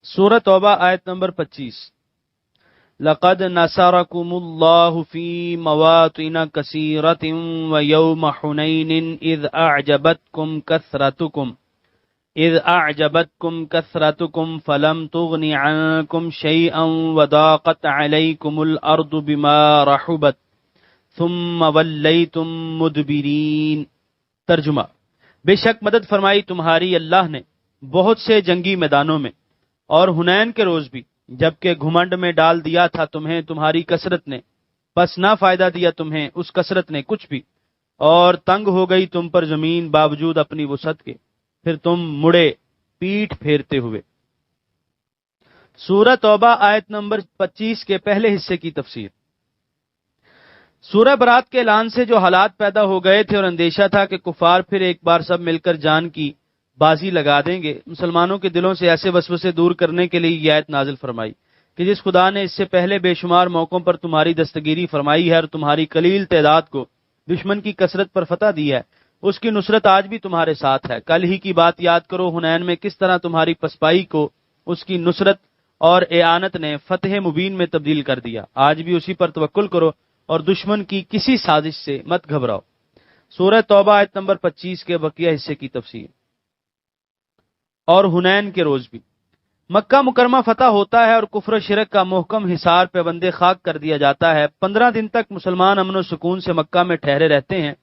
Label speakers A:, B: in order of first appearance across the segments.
A: سورہ توبہ آیت نمبر 25۔ لقد نصركم الله في مواطن كثيرة ويوم حنين إذ أعجبتكم كثرتكم فلم تغن عنكم شيئا وضاقت عليكم الأرض بما رحبت ثم وليتم مدبرين۔ ترجمہ، بے شک مدد فرمائی تمہاری اللہ نے بہت سے جنگی میدانوں میں، اور حنین کے روز بھی، جبکہ گھمنڈ میں ڈال دیا تھا تمہیں تمہاری کثرت نے، بس نہ فائدہ دیا تمہیں اس کثرت نے کچھ بھی، اور تنگ ہو گئی تم پر زمین باوجود اپنی وسعت کے، پھر تم مڑے پیٹھ پھیرتے ہوئے۔ سورہ توبہ آیت نمبر 25 کے پہلے حصے کی تفسیر۔ سورہ برات کے اعلان سے جو حالات پیدا ہو گئے تھے اور اندیشہ تھا کہ کفار پھر ایک بار سب مل کر جان کی بازی لگا دیں گے، مسلمانوں کے دلوں سے ایسے وسوسے دور کرنے کے لیے یہ آیت نازل فرمائی کہ جس خدا نے اس سے پہلے بے شمار موقعوں پر تمہاری دستگیری فرمائی ہے اور تمہاری قلیل تعداد کو دشمن کی کثرت پر فتح دی ہے، اس کی نصرت آج بھی تمہارے ساتھ ہے۔ کل ہی کی بات یاد کرو، حنین میں کس طرح تمہاری پسپائی کو اس کی نصرت اور اعانت نے فتح مبین میں تبدیل کر دیا۔ آج بھی اسی پر توکل کرو اور دشمن کی کسی سازش سے مت گھبراؤ۔ سورہ توبہ آیت نمبر 25 کے بقیہ حصے کی تفسیر۔ اور حنین کے روز بھی، مکہ مکرمہ فتح ہوتا ہے اور کفر و شرک کا محکم حصار پہ بندے خاک کر دیا جاتا ہے۔ 15 دن تک مسلمان امن و سکون سے مکہ میں ٹھہرے رہتے ہیں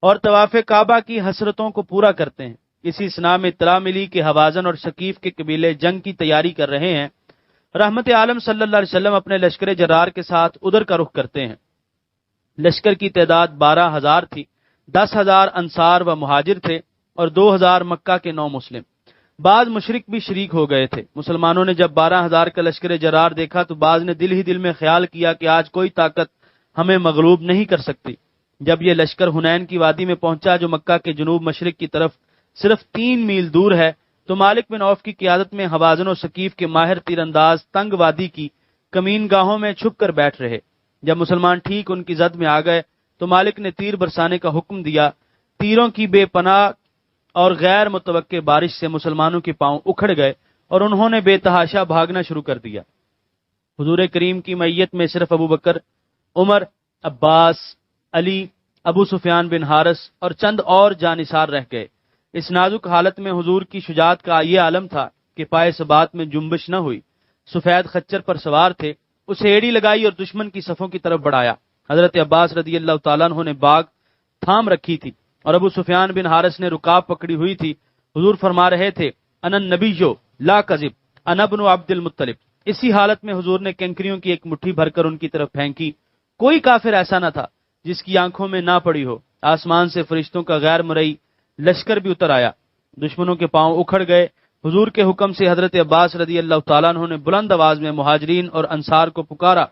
A: اور طواف کعبہ کی حسرتوں کو پورا کرتے ہیں۔ اسی اسنا میں اطلاع ملی کہ حوازن اور ثقیف کے قبیلے جنگ کی تیاری کر رہے ہیں۔ رحمت عالم صلی اللہ علیہ وسلم اپنے لشکر جرار کے ساتھ ادھر کا رخ کرتے ہیں۔ لشکر کی تعداد 12,000 تھی، 10,000 انصار و مہاجر تھے اور 2,000 مکہ کے 9 مسلم۔ بعض مشرک بھی شریک ہو گئے تھے۔ مسلمانوں نے جب 12,000 کا لشکر جرار دیکھا تو بعض نے دل ہی دل میں خیال کیا کہ آج کوئی طاقت ہمیں مغلوب نہیں کر سکتی۔ جب یہ لشکر حنین کی وادی میں پہنچا جو مکہ کے جنوب مشرق کی طرف صرف 3 میل دور ہے، تو مالک بن عوف کی قیادت میں حوازن و ثقیف کے ماہر تیر انداز تنگ وادی کی کمین گاہوں میں چھپ کر بیٹھ رہے۔ جب مسلمان ٹھیک ان کی زد میں آ گئے تو مالک نے تیر برسانے کا حکم دیا۔ تیروں کی بے پناہ اور غیر متوقع بارش سے مسلمانوں کے پاؤں اکھڑ گئے اور انہوں نے بے تحاشا بھاگنا شروع کر دیا۔ حضور کریم کی معیت میں صرف ابو بکر، عمر، عباس، علی، ابو سفیان بن حارث اور چند اور جانثار رہ گئے۔ اس نازک حالت میں حضور کی شجاعت کا یہ عالم تھا کہ پائے ثبات میں جنبش نہ ہوئی۔ سفید خچر پر سوار تھے، اسے ایڑی لگائی اور دشمن کی صفوں کی طرف بڑھایا۔ حضرت عباس رضی اللہ تعالیٰ عنہ نے باغ تھام رکھی تھی اور ابو سفیان بن حارث نے رکاب پکڑی ہوئی تھی۔ حضور فرما رہے تھے، انا النبی لا کذب انا ابن عبد المطلب۔ اسی حالت میں حضور نے کنکریوں کی ایک مٹھی بھر کر ان کی طرف پھینکی۔ کوئی کافر ایسا نہ تھا جس کی آنکھوں میں نہ پڑی ہو۔ آسمان سے فرشتوں کا غیر مرئی لشکر بھی اتر آیا، دشمنوں کے پاؤں اکھڑ گئے۔ حضور کے حکم سے حضرت عباس رضی اللہ تعالیٰ عنہ نے بلند آواز میں مہاجرین اور انصار کو پکارا۔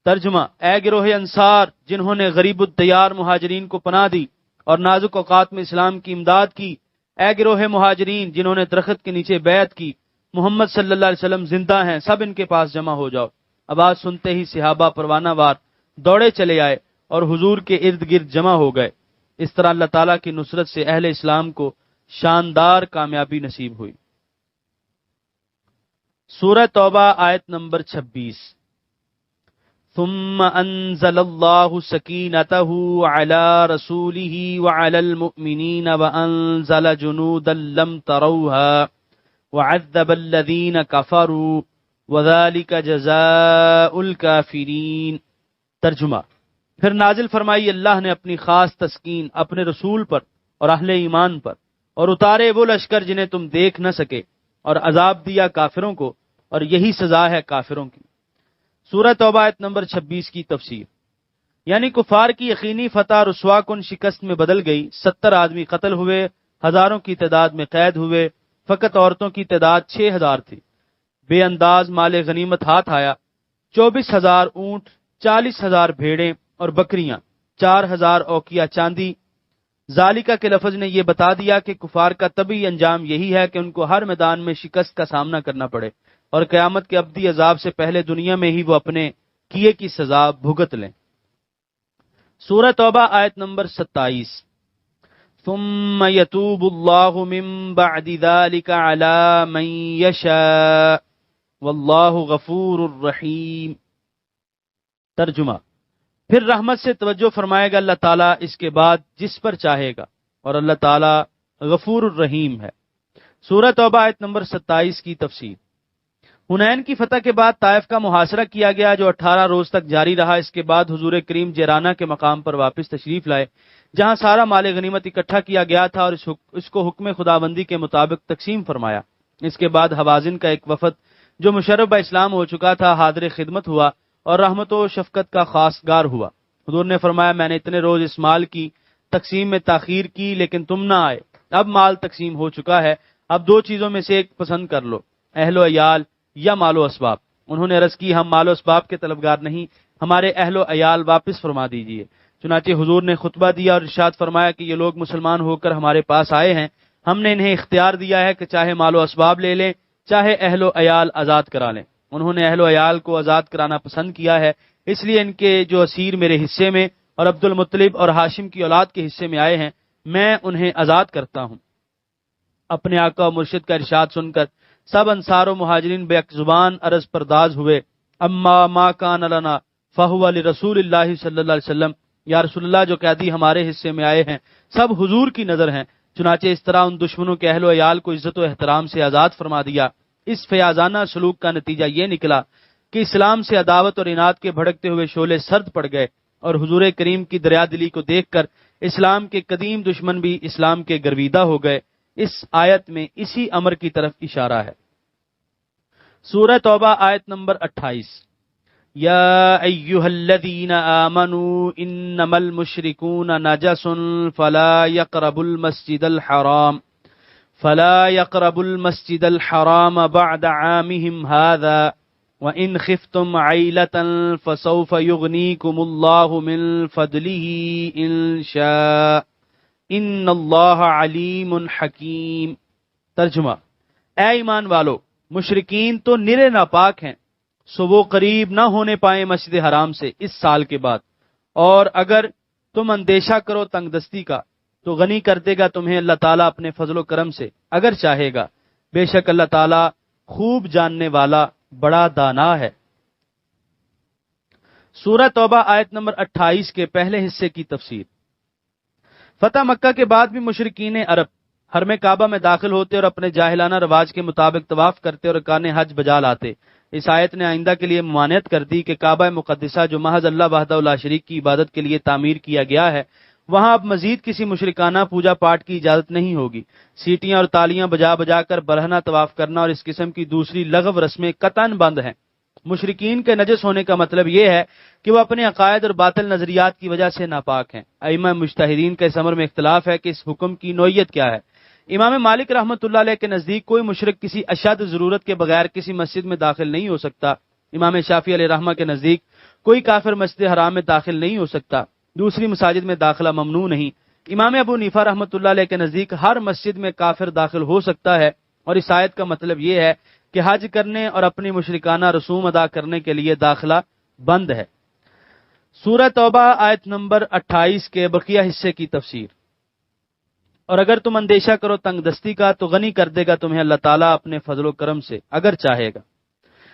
A: ترجمہ، اے گروہ انصار جنہوں نے غریب الدیار مہاجرین کو پناہ دی اور نازک اوقات میں اسلام کی امداد کی، اے گروہ مہاجرین جنہوں نے درخت کے نیچے بیعت کی، محمد صلی اللہ علیہ وسلم زندہ ہیں، سب ان کے پاس جمع ہو جاؤ۔ آواز سنتے ہی صحابہ پروانہ وار دوڑے چلے آئے اور حضور کے ارد گرد جمع ہو گئے۔ اس طرح اللہ تعالیٰ کی نصرت سے اہل اسلام کو شاندار کامیابی نصیب ہوئی۔ سورہ توبہ آیت نمبر 26۔ ثم انزل الله سكينته على رسوله وعلى المؤمنين وانزل جنودا لم تروها وعذب الذين كفروا وذلك جزاء الكافرين۔ ترجمہ، پھر نازل فرمائی اللہ نے اپنی خاص تسکین اپنے رسول پر اور اہل ایمان پر، اور اتارے وہ لشکر جنہیں تم دیکھ نہ سکے، اور عذاب دیا کافروں کو، اور یہی سزا ہے کافروں کی۔ سورہ توبہ آیت نمبر 26 کی تفسیر۔ یعنی کفار کی یقینی فتح رسوا کن شکست میں بدل گئی۔ 70 آدمی قتل ہوئے، ہزاروں کی تعداد میں قید ہوئے، فقط عورتوں کی تعداد 6,000 تھی۔ بے انداز مال غنیمت ہاتھ آیا، 24,000 اونٹ، 40,000 بھیڑیں اور بکریاں، 4,000 اوقیہ چاندی۔ ذالکہ کے لفظ نے یہ بتا دیا کہ کفار کا طبعی انجام یہی ہے کہ ان کو ہر میدان میں شکست کا سامنا کرنا پڑے اور قیامت کے ابدی عذاب سے پہلے دنیا میں ہی وہ اپنے کیے کی سزا بھگت لیں۔ سورہ توبہ آیت نمبر 27۔ ثم يتوب الله من بعد ذلك على من يشاء والله غفور الرحیم۔ ترجمہ، پھر رحمت سے توجہ فرمائے گا اللہ تعالیٰ اس کے بعد جس پر چاہے گا، اور اللہ تعالیٰ غفور الرحیم ہے۔ سورہ توبہ آیت نمبر 27 کی تفسیر۔ حنین کی فتح کے بعد طائف کا محاصرہ کیا گیا جو 18 روز تک جاری رہا۔ اس کے بعد حضور کریم جیرانہ کے مقام پر واپس تشریف لائے، جہاں سارا مال غنیمت اکٹھا کیا گیا تھا اور اس کو حکم خداوندی کے مطابق تقسیم فرمایا۔ اس کے بعد حوازن کا ایک وفد جو مشرف اسلام ہو چکا تھا حاضر خدمت ہوا اور رحمت و شفقت کا خاصگار ہوا۔ حضور نے فرمایا، میں نے اتنے روز اس مال کی تقسیم میں تاخیر کی لیکن تم نہ آئے، اب مال تقسیم ہو چکا ہے، اب دو چیزوں میں سے ایک پسند کر لو، اہل و عیال یا مال و اسباب۔ انہوں نے عرض کی، ہم مال و اسباب کے طلبگار نہیں، ہمارے اہل و عیال واپس فرما دیجئے۔ چنانچہ حضور نے خطبہ دیا اور ارشاد فرمایا کہ یہ لوگ مسلمان ہو کر ہمارے پاس آئے ہیں، ہم نے انہیں اختیار دیا ہے کہ چاہے مال و اسباب لے لیں، چاہے اہل و عیال آزاد کرا لیں۔ انہوں نے اہل و عیال کو آزاد کرانا پسند کیا ہے، اس لیے ان کے جو اسیر میرے حصے میں اور عبد المطلب اور ہاشم کی اولاد کے حصے میں آئے ہیں، میں انہیں آزاد کرتا ہوں۔ اپنے آقا و مرشد کا ارشاد سن کر سب انصار و مہاجرین بے یک زبان عرض پرداز ہوئے، اما ما کان لنا فہو لرسول اللہ صلی اللہ علیہ وسلم، یا رسول اللہ جو قیدی ہمارے حصے میں آئے ہیں سب حضور کی نظر ہیں۔ چنانچہ اس طرح ان دشمنوں کے اہل و عیال کو عزت و احترام سے آزاد فرما دیا۔ اس فیاضانہ سلوک کا نتیجہ یہ نکلا کہ اسلام سے عداوت اور اناد کے بھڑکتے ہوئے شعلے سرد پڑ گئے، اور حضور کریم کی دریا دلی کو دیکھ کر اسلام کے قدیم دشمن بھی اسلام کے گرویدہ ہو گئے۔ اس آیت میں اسی امر کی طرف اشارہ ہے۔ سورہ توبہ آیت نمبر 28۔ یا ایہا الذین آمنوا انما المشرکون نجس فلا يقربوا المسجد الحرام بعد عامهم هذا وإن خفتم عيلة فسوف يغنيكم الله من فضله إن شاء ان اللہ علیم حکیم۔ ترجمہ، اے ایمان والو، مشرکین تو نرے ناپاک ہیں، سو وہ قریب نہ ہونے پائیں مسجد حرام سے اس سال کے بعد، اور اگر تم اندیشہ کرو تنگ دستی کا تو غنی کر دے گا تمہیں اللہ تعالیٰ اپنے فضل و کرم سے اگر چاہے گا، بے شک اللہ تعالیٰ خوب جاننے والا بڑا دانا ہے۔ سورہ توبہ آیت نمبر 28 کے پہلے حصے کی تفسیر۔ فتح مکہ کے بعد بھی مشرکین عرب حرم کعبہ میں داخل ہوتے اور اپنے جاہلانہ رواج کے مطابق طواف کرتے اور ارکان حج بجا لاتے۔ اس آیت نے آئندہ کے لیے ممانعت کر دی کہ کعبہ مقدسہ جو محض اللہ وحدہ لا شریک کی عبادت کے لیے تعمیر کیا گیا ہے، وہاں اب مزید کسی مشرکانہ پوجا پاٹ کی اجازت نہیں ہوگی۔ سیٹیاں اور تالیاں بجا بجا کر برہنہ طواف کرنا اور اس قسم کی دوسری لغو رسمیں قطعاً بند ہیں۔ مشرکین کے نجس ہونے کا مطلب یہ ہے کہ وہ اپنے عقائد اور باطل نظریات کی وجہ سے ناپاک ہیں۔ ائمہ مجتہدین کا اس امر میں اختلاف ہے کہ اس حکم کی نوعیت کیا ہے۔ امام مالک رحمۃ اللہ علیہ کے نزدیک کوئی مشرک کسی اشد ضرورت کے بغیر کسی مسجد میں داخل نہیں ہو سکتا۔ امام شافعی علیہ رحمہ کے نزدیک کوئی کافر مسجد حرام میں داخل نہیں ہو سکتا، دوسری مساجد میں داخلہ ممنوع نہیں۔ امام ابو حنیفہ رحمۃ اللہ علیہ کے نزدیک ہر مسجد میں کافر داخل ہو سکتا ہے، اور اس آیت کا مطلب یہ ہے کہ حج کرنے اور اپنی مشرکانہ رسوم ادا کرنے کے لیے داخلہ بند ہے۔ سورہ توبہ آیت نمبر 28 کے بقیہ حصے کی تفسیر۔ اور اگر تم اندیشہ کرو تنگ دستی کا تو غنی کر دے گا تمہیں اللہ تعالیٰ اپنے فضل و کرم سے اگر چاہے گا۔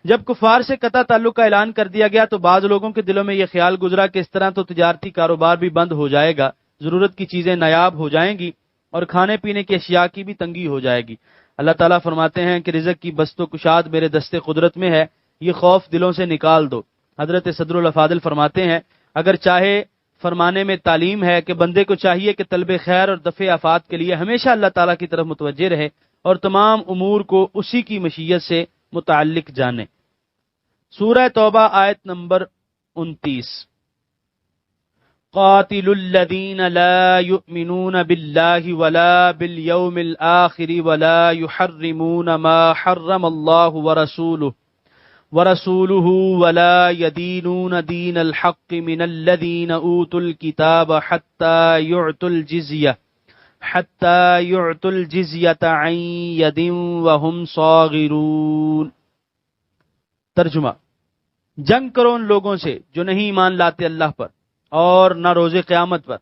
A: جب کفار سے قطع تعلق کا اعلان کر دیا گیا تو بعض لوگوں کے دلوں میں یہ خیال گزرا کہ اس طرح تو تجارتی کاروبار بھی بند ہو جائے گا، ضرورت کی چیزیں نایاب ہو جائیں گی اور کھانے پینے کی اشیاء کی بھی تنگی ہو جائے گی۔ اللہ تعالیٰ فرماتے ہیں کہ رزق کی بست و کشاد میرے دست قدرت میں ہے، یہ خوف دلوں سے نکال دو۔ حضرت صدر الافاضل فرماتے ہیں اگر چاہے فرمانے میں تعلیم ہے کہ بندے کو چاہیے کہ طلب خیر اور دفع آفات کے لیے ہمیشہ اللہ تعالیٰ کی طرف متوجہ رہے اور تمام امور کو اسی کی مشیت سے متعلق جانے۔ سورہ توبہ آیت نمبر 29۔ قاتل الذین لا یؤمنون باللہ ولا بالیوم الآخر ولا یحرمون ما حرم اللہ ورسولہ ولا يدينون دين الحق من الذين اوتوا الكتاب حتى يعطوا الجزية عن يد وهم صاغرون۔ ترجمہ، جنگ کرو ان لوگوں سے جو نہیں ایمان لاتے اللہ پر اور نہ روز قیامت پر،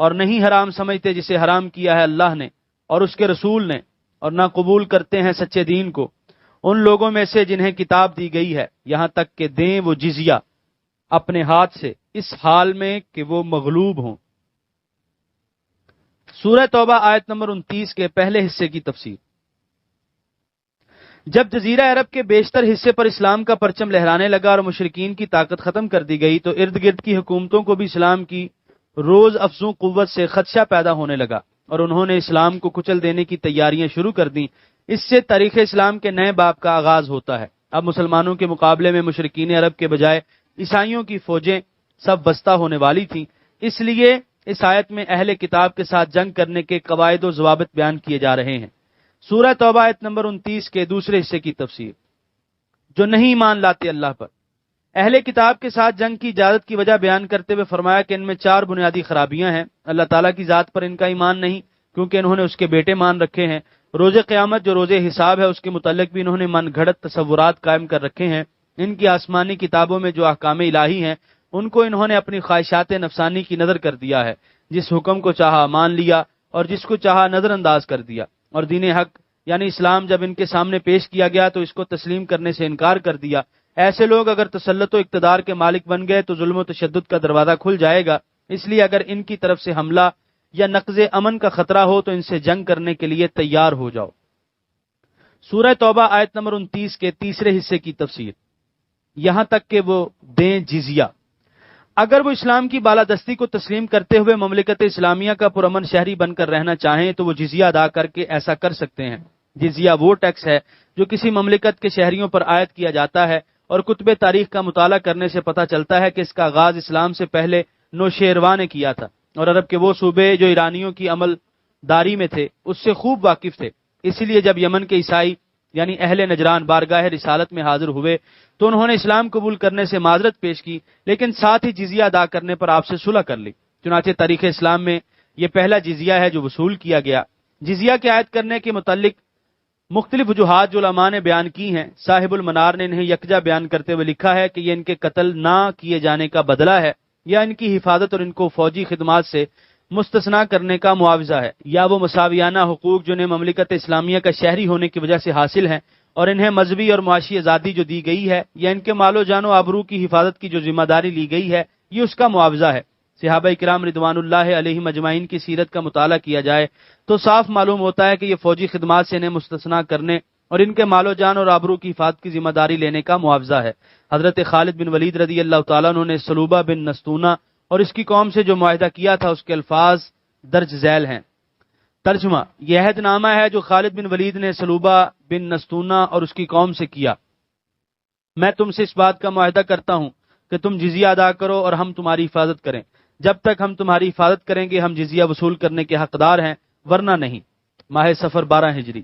A: اور نہیں حرام سمجھتے جسے حرام کیا ہے اللہ نے اور اس کے رسول نے، اور نہ قبول کرتے ہیں سچے دین کو ان لوگوں میں سے جنہیں کتاب دی گئی ہے، یہاں تک کہ دیں وہ جزیہ اپنے ہاتھ سے، اس حال میں کہ وہ مغلوب ہوں۔ سورہ توبہ آیت نمبر 29 کے پہلے حصے کی تفسیر۔ جب جزیرہ عرب کے بیشتر حصے پر اسلام کا پرچم لہرانے لگا اور مشرکین کی طاقت ختم کر دی گئی، تو ارد گرد کی حکومتوں کو بھی اسلام کی روز افزوں قوت سے خدشہ پیدا ہونے لگا اور انہوں نے اسلام کو کچل دینے کی تیاریاں شروع کر دیں۔ اس سے تاریخ اسلام کے نئے باب کا آغاز ہوتا ہے۔ اب مسلمانوں کے مقابلے میں مشرکین عرب کے بجائے عیسائیوں کی فوجیں سب بستہ ہونے والی تھیں، اس لیے اس آیت میں اہل کتاب کے ساتھ جنگ کرنے کے قواعد و ضوابط بیان کیے جا رہے ہیں۔ سورہ توبہ آیت نمبر 29 کے دوسرے حصے کی تفسیر۔ جو نہیں ایمان لاتے اللہ پر، اہل کتاب کے ساتھ جنگ کی اجازت کی وجہ بیان کرتے ہوئے فرمایا کہ ان میں 4 بنیادی خرابیاں ہیں۔ اللہ تعالیٰ کی ذات پر ان کا ایمان نہیں، کیونکہ انہوں نے اس کے بیٹے مان رکھے ہیں۔ روز قیامت جو روز حساب ہے اس کے متعلق بھی انہوں نے من گھڑت تصورات قائم کر رکھے ہیں۔ ان کی آسمانی کتابوں میں جو احکام الہی ہیں ان کو انہوں نے اپنی خواہشات نفسانی کی نظر کر دیا ہے، جس حکم کو چاہا مان لیا اور جس کو چاہا نظر انداز کر دیا، اور دین حق یعنی اسلام جب ان کے سامنے پیش کیا گیا تو اس کو تسلیم کرنے سے انکار کر دیا۔ ایسے لوگ اگر تسلط و اقتدار کے مالک بن گئے تو ظلم و تشدد کا دروازہ کھل جائے گا، اس لیے اگر ان کی طرف سے حملہ یا نقض امن کا خطرہ ہو تو ان سے جنگ کرنے کے لیے تیار ہو جاؤ۔ سورہ توبہ آیت نمبر 29 کے تیسرے حصے کی تفسیر۔ یہاں تک کہ وہ دیں جزیہ، اگر وہ اسلام کی بالادستی کو تسلیم کرتے ہوئے مملکت اسلامیہ کا پرامن شہری بن کر رہنا چاہیں تو وہ جزیہ ادا کر کے ایسا کر سکتے ہیں۔ جزیہ وہ ٹیکس ہے جو کسی مملکت کے شہریوں پر عائد کیا جاتا ہے، اور کتب تاریخ کا مطالعہ کرنے سے پتہ چلتا ہے کہ اس کا آغاز اسلام سے پہلے نوشیروان نے کیا تھا، اور عرب کے وہ صوبے جو ایرانیوں کی عمل داری میں تھے اس سے خوب واقف تھے۔ اسی لیے جب یمن کے عیسائی یعنی اہل نجران بارگاہ رسالت میں حاضر ہوئے تو انہوں نے اسلام قبول کرنے سے معذرت پیش کی، لیکن ساتھ ہی جزیہ ادا کرنے پر آپ سے صلح کر لی۔ چنانچہ تاریخ اسلام میں یہ پہلا جزیہ ہے جو وصول کیا گیا۔ جزیہ کے عائد کرنے کے متعلق مختلف وجوہات جو علماء نے بیان کی ہیں۔ صاحب المنار نے انہیں یکجا بیان کرتے ہوئے لکھا ہے کہ یہ ان کے قتل نہ کیے جانے کا بدلہ ہے، یا ان کی حفاظت اور ان کو فوجی خدمات سے مستثنا کرنے کا معاوضہ ہے، یا وہ مساویانہ حقوق جو انہیں مملکت اسلامیہ کا شہری ہونے کی وجہ سے حاصل ہیں اور انہیں مذہبی اور معاشی آزادی جو دی گئی ہے، یا ان کے مال و جان و آبرو کی حفاظت کی جو ذمہ داری لی گئی ہے، یہ اس کا معاوضہ ہے۔ صحابہ کرام رضوان اللہ علیہم اجمعین کی سیرت کا مطالعہ کیا جائے تو صاف معلوم ہوتا ہے کہ یہ فوجی خدمات سے انہیں مستثنا کرنے اور ان کے مال و جان اور آبرو کی حفاظت کی ذمہ داری لینے کا معاوضہ ہے۔ حضرت خالد بن ولید رضی اللہ تعالیٰ عنہ نے سلوبہ بن نستونہ اور اس کی قوم سے جو معاہدہ کیا تھا اس کے الفاظ درج ذیل ہیں۔ ترجمہ: یہ عہد نامہ ہے جو خالد بن ولید نے سلوبہ بن نستونہ اور اس کی قوم سے کیا۔ میں تم سے اس بات کا معاہدہ کرتا ہوں کہ تم جزیہ ادا کرو اور ہم تمہاری حفاظت کریں۔ جب تک ہم تمہاری حفاظت کریں گے ہم جزیہ وصول کرنے کے حقدار ہیں، ورنہ نہیں۔ ماہ صفر 12 ہجری۔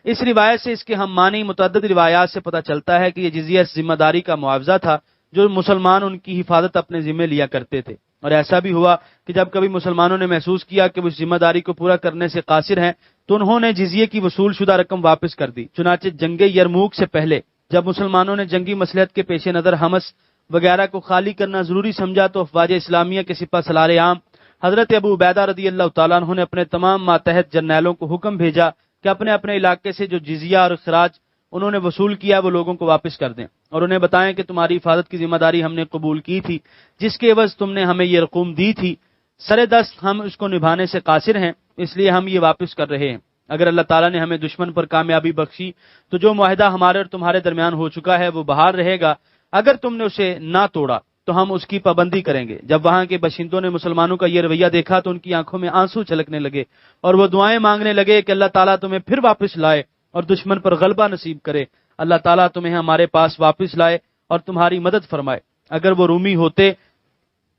A: اس روایت سے اس کے ہم معنی متعدد روایات سے پتہ چلتا ہے کہ یہ جزیہ ذمہ داری کا معاوضہ تھا جو مسلمان ان کی حفاظت اپنے ذمہ لیا کرتے تھے، اور ایسا بھی ہوا کہ جب کبھی مسلمانوں نے محسوس کیا کہ وہ اس ذمہ داری کو پورا کرنے سے قاصر ہیں تو انہوں نے جزیے کی وصول شدہ رقم واپس کر دی۔ چنانچہ جنگ یرموک سے پہلے جب مسلمانوں نے جنگی مصلحت کے پیش نظر حمص وغیرہ کو خالی کرنا ضروری سمجھا تو افواج اسلامیہ کے سپہ سالار عام حضرت ابو عبیدہ رضی اللہ تعالیٰ عنہ نے اپنے تمام ماتحت جرنیلوں کو حکم بھیجا کہ اپنے اپنے علاقے سے جو جزیہ اور خراج انہوں نے وصول کیا وہ لوگوں کو واپس کر دیں، اور انہیں بتائیں کہ تمہاری حفاظت کی ذمہ داری ہم نے قبول کی تھی، جس کے عوض تم نے ہمیں یہ رقوم دی تھی، سر دست ہم اس کو نبھانے سے قاصر ہیں، اس لیے ہم یہ واپس کر رہے ہیں۔ اگر اللہ تعالیٰ نے ہمیں دشمن پر کامیابی بخشی تو جو معاہدہ ہمارے اور تمہارے درمیان ہو چکا ہے وہ بحال رہے گا، اگر تم نے اسے نہ توڑا تو ہم اس کی پابندی کریں گے۔ جب وہاں کے باشندوں نے مسلمانوں کا یہ رویہ دیکھا تو ان کی آنکھوں میں آنسو چھلکنے لگے اور وہ دعائیں مانگنے لگے کہ اللہ تعالیٰ تمہیں پھر واپس لائے اور دشمن پر غلبہ نصیب کرے، اللہ تعالیٰ تمہیں ہمارے پاس واپس لائے اور تمہاری مدد فرمائے۔ اگر وہ رومی ہوتے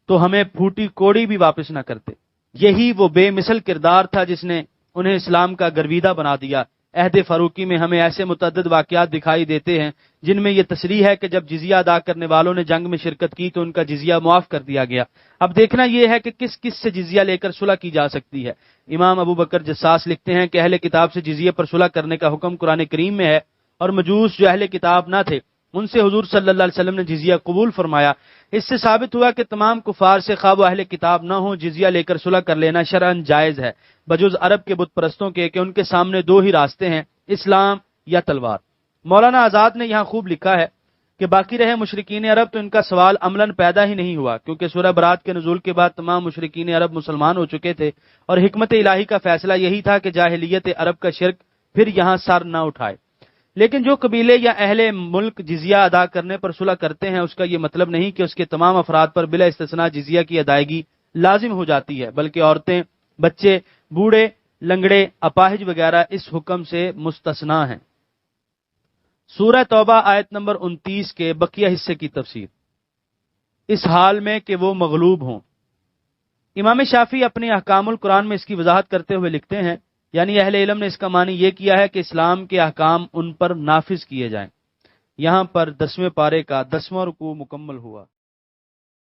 A: تو ہمیں پھوٹی کوڑی بھی واپس نہ کرتے۔ یہی وہ بے مثل کردار تھا جس نے انہیں اسلام کا گرویدہ بنا دیا۔ عہد فاروقی میں ہمیں ایسے متعدد واقعات دکھائی دیتے ہیں جن میں یہ تصریح ہے کہ جب جزیہ ادا کرنے والوں نے جنگ میں شرکت کی تو ان کا جزیہ معاف کر دیا گیا۔ اب دیکھنا یہ ہے کہ کس کس سے جزیہ لے کر صلح کی جا سکتی ہے۔ امام ابو بکر جساس لکھتے ہیں کہ اہل کتاب سے جزیہ پر صلح کرنے کا حکم قرآن کریم میں ہے، اور مجوس جو اہل کتاب نہ تھے ان سے حضور صلی اللہ علیہ وسلم نے جزیہ قبول فرمایا۔ اس سے ثابت ہوا کہ تمام کفار سے خواہ و اہل کتاب نہ ہوں، جزیہ لے کر صلح کر لینا شرعاً جائز ہے، بجز عرب کے بت پرستوں کے کہ ان کے سامنے دو ہی راستے ہیں، اسلام یا تلوار۔ مولانا آزاد نے یہاں خوب لکھا ہے کہ باقی رہے مشرکین عرب تو ان کا سوال عملاً پیدا ہی نہیں ہوا، کیونکہ سورہ برات کے نزول کے بعد تمام مشرکین عرب مسلمان ہو چکے تھے، اور حکمت الہی کا فیصلہ یہی تھا کہ جاہلیت عرب کا شرک پھر یہاں سر نہ اٹھائے۔ لیکن جو قبیلے یا اہل ملک جزیہ ادا کرنے پر صلح کرتے ہیں، اس کا یہ مطلب نہیں کہ اس کے تمام افراد پر بلا استثناء جزیہ کی ادائیگی لازم ہو جاتی ہے، بلکہ عورتیں، بچے، بوڑھے، لنگڑے، اپاہج وغیرہ اس حکم سے مستثنیٰ ہیں۔ سورہ توبہ آیت نمبر 29 کے بقیہ حصے کی تفسیر۔ اس حال میں کہ وہ مغلوب ہوں۔ امام شافعی اپنے احکام القرآن میں اس کی وضاحت کرتے ہوئے لکھتے ہیں، یعنی اہل علم نے اس کا معنی یہ کیا ہے کہ اسلام کے احکام ان پر نافذ کیے جائیں۔ یہاں پر 10ویں پارے کا 10واں رکوع مکمل ہوا۔